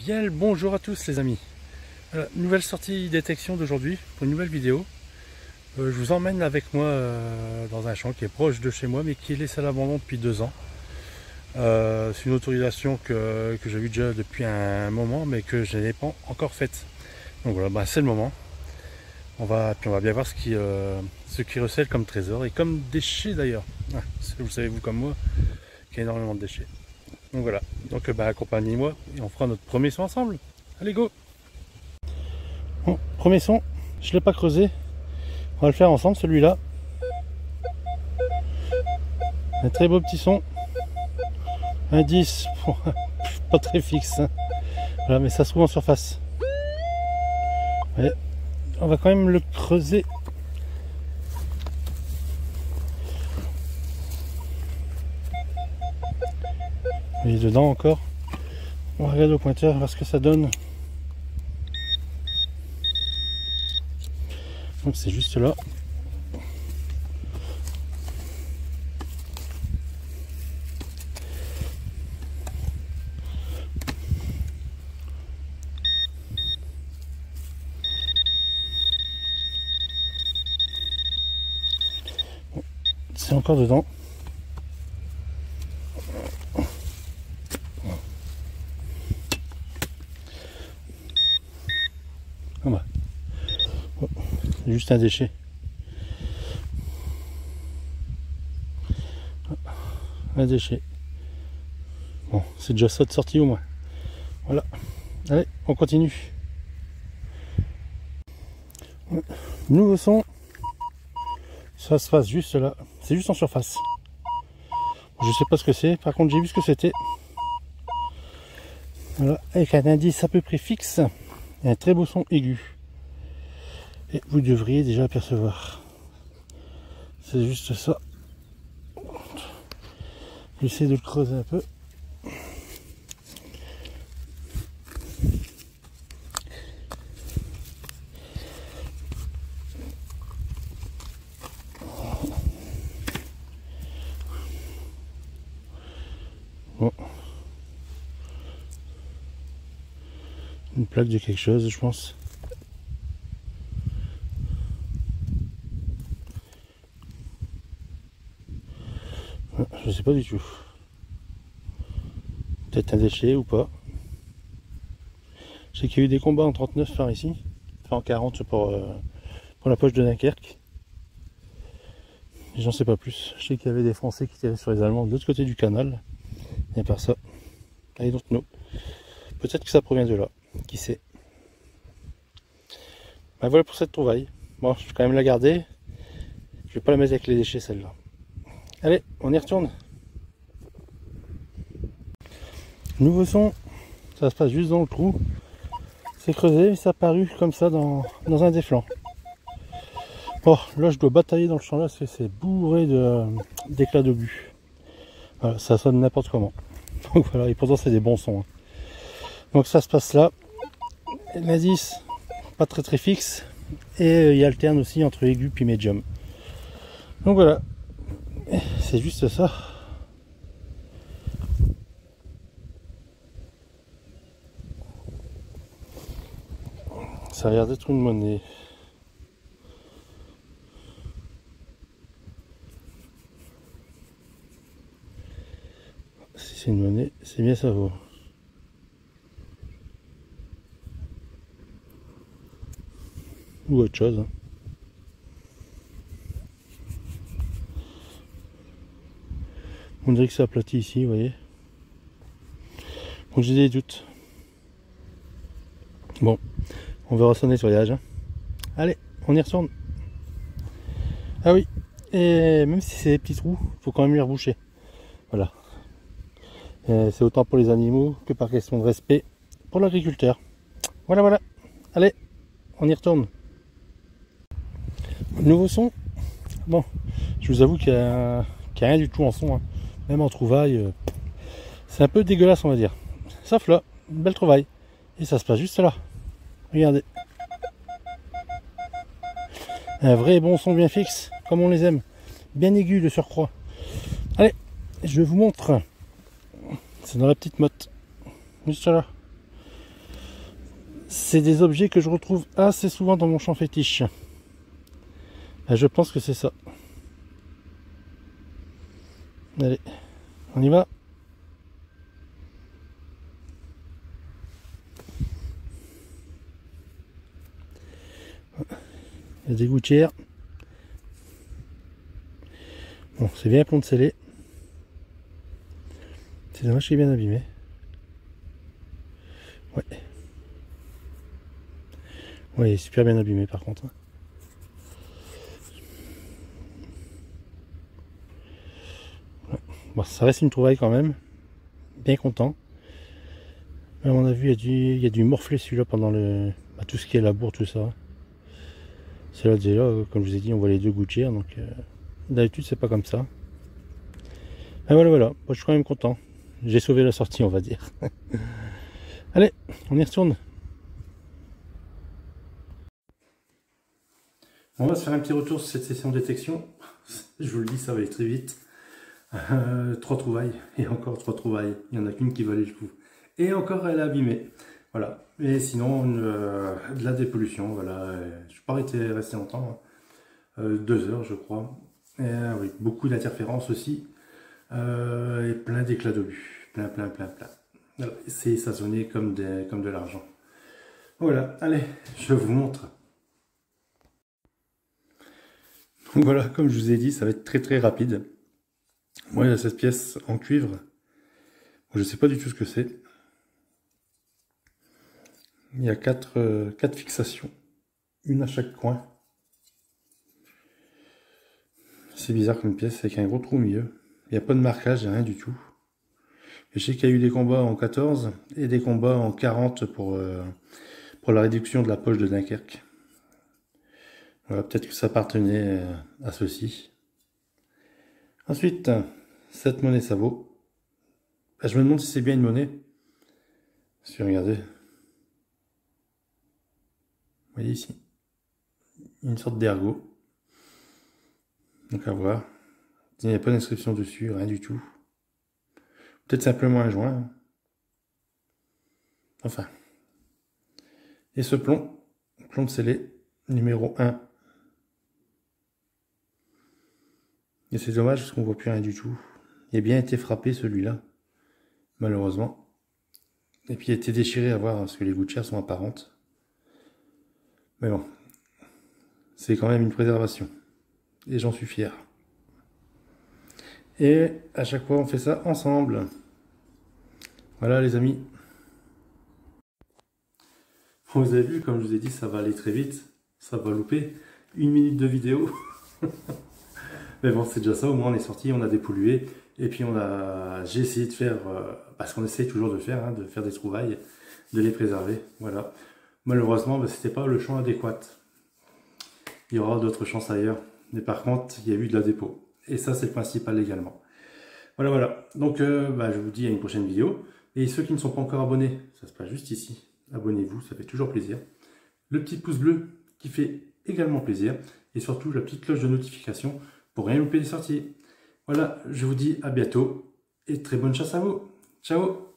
Bien le bonjour à tous les amis. Nouvelle sortie détection d'aujourd'hui pour une nouvelle vidéo. Je vous emmène avec moi dans un champ qui est proche de chez moi mais qui est laissé à l'abandon depuis 2 ans. C'est une autorisation que j'ai vue déjà depuis un moment mais que je n'ai pas encore faite. Donc voilà, c'est le moment. On va bien voir ce qui recèle comme trésor et comme déchets d'ailleurs. Vous savez vous comme moi qu'il y a énormément de déchets. Donc voilà, accompagnez-moi et on fera notre premier son ensemble. Allez go! Bon, premier son, je ne l'ai pas creusé. On va le faire ensemble celui-là. Un très beau petit son. Un 10, pas très fixe. Hein. Voilà, mais ça se trouve en surface. Ouais. On va quand même le creuser. Il est dedans encore. On va regarder au pointeur, voir ce que ça donne. Donc c'est juste là. C'est encore dedans. Ah bah. Oh, c'est juste un déchet. Un déchet. Bon, c'est déjà ça de sortie au moins. Voilà. Allez, on continue. Nouveau son. Ça se passe juste là. C'est juste en surface. Je sais pas ce que c'est. Par contre, j'ai vu ce que c'était. Voilà, avec un indice à peu près fixe. Et un très beau son aigu. Et vous devriez déjà apercevoir. C'est juste ça. J'essaie de le creuser un peu. Bon. Une plaque de quelque chose, je pense. Je sais pas du tout. Peut-être un déchet ou pas. Je sais qu'il y a eu des combats en 39 par ici. Enfin en 40 pour la poche de Dunkerque. J'en sais pas plus. Je sais qu'il y avait des Français qui tiraient sur les Allemands de l'autre côté du canal. Et par ça. I don't know. Peut-être que ça provient de là. Qui sait. Ben voilà pour cette trouvaille. Bon, je vais quand même la garder. Je vais pas la mettre avec les déchets celle-là. Allez, on y retourne. Nouveau son. Ça se passe juste dans le trou. C'est creusé et ça a apparu comme ça dans un des flancs. Bon, là je dois batailler dans le champ là, c'est bourré d'éclats d'obus. Voilà, ça sonne n'importe comment. Donc voilà, et pourtant c'est des bons sons. Hein. Donc ça se passe là. L'indice, pas très fixe. Et il alterne aussi entre aigu puis médium. Donc voilà. C'est juste ça. Ça a l'air d'être une monnaie. Si c'est une monnaie, c'est bien ça vaut. Ou autre chose. Hein. On dirait que c'est aplati ici, vous voyez. Donc j'ai des doutes. Bon, on verra son nettoyage. Hein. Allez, on y retourne. Ah oui, et même si c'est des petits trous, il faut quand même les reboucher. Voilà. C'est autant pour les animaux que par question de respect pour l'agriculteur. Voilà. Allez, on y retourne. Nouveau son. Bon, je vous avoue qu'il n'y a rien du tout en son. Hein. Même en trouvaille, c'est un peu dégueulasse on va dire. Sauf là, une belle trouvaille. Et ça se passe juste là. Regardez. Un vrai bon son bien fixe, comme on les aime. Bien aigu de surcroît. Allez, je vous montre. C'est dans la petite motte. Juste là. C'est des objets que je retrouve assez souvent dans mon champ fétiche. Je pense que c'est ça. Allez, on y va. Il y a des gouttières. Bon, c'est bien plomb de scellé. C'est dommage qu'il est bien abîmé. Ouais. Ouais, il est super bien abîmé par contre. Ouais. Bon, ça reste une trouvaille quand même. Bien content. À mon avis, il y a dû morfler celui-là pendant tout ce qui est labour, tout ça. C'est là déjà, comme je vous ai dit, on voit les deux gouttières. Donc d'habitude, c'est pas comme ça. Et voilà, voilà. Moi, je suis quand même content. J'ai sauvé la sortie, on va dire. Allez, on y retourne. On va se faire un petit retour sur cette session de détection. Je vous le dis, ça va aller très vite. 3 trouvailles, et encore 3 trouvailles. Il n'y en a qu'une qui valait le coup. Et encore, elle est abîmée. Voilà. Et sinon, de la dépollution. Voilà. Je ne suis pas resté longtemps. 2 heures, je crois. Et, oui, beaucoup d'interférences aussi. Et plein d'éclats d'obus. Plein. Voilà. C'est saisonné comme de l'argent. Voilà. Allez, je vous montre. Voilà, comme je vous ai dit, ça va être très rapide. Moi, il y a cette pièce en cuivre. Je ne sais pas du tout ce que c'est. Il y a 4 fixations. Une à chaque coin. C'est bizarre comme pièce, avec un gros trou au milieu. Il n'y a pas de marquage, rien du tout. Je sais qu'il y a eu des combats en 14 et des combats en 40 pour la réduction de la poche de Dunkerque. Voilà, peut-être que ça appartenait à ceci. Ensuite, cette monnaie, ça vaut. Je me demande si c'est bien une monnaie. Si regardez. Vous voyez ici. Une sorte d'ergot. Donc à voir. Il n'y a pas d'inscription dessus, rien du tout. Peut-être simplement un joint. Enfin. Et ce plomb de scellé, numéro 1. Et c'est dommage parce qu'on ne voit plus rien du tout. Il a bien été frappé celui-là, malheureusement. Et puis il a été déchiré à voir parce que les gouttières sont apparentes. Mais bon, c'est quand même une préservation. Et j'en suis fier. Et à chaque fois on fait ça ensemble. Voilà les amis. Vous avez vu, comme je vous ai dit, ça va aller très vite. Ça va louper. 1 minute de vidéo. Mais bon, c'est déjà ça, au moins on est sorti, on a dépollué. Et puis j'ai essayé de faire, parce qu'on essaye toujours de faire, de faire des trouvailles, de les préserver. Voilà. Malheureusement, c'était pas le champ adéquat. Il y aura d'autres chances ailleurs. Mais par contre, il y a eu de la dépôt. Et ça, c'est le principal également. Voilà. Donc, je vous dis à une prochaine vidéo. Et ceux qui ne sont pas encore abonnés, ça se passe juste ici. Abonnez-vous, ça fait toujours plaisir. Le petit pouce bleu qui fait également plaisir. Et surtout, la petite cloche de notification pour rien louper les sorties. Voilà, je vous dis à bientôt et très bonne chasse à vous. Ciao!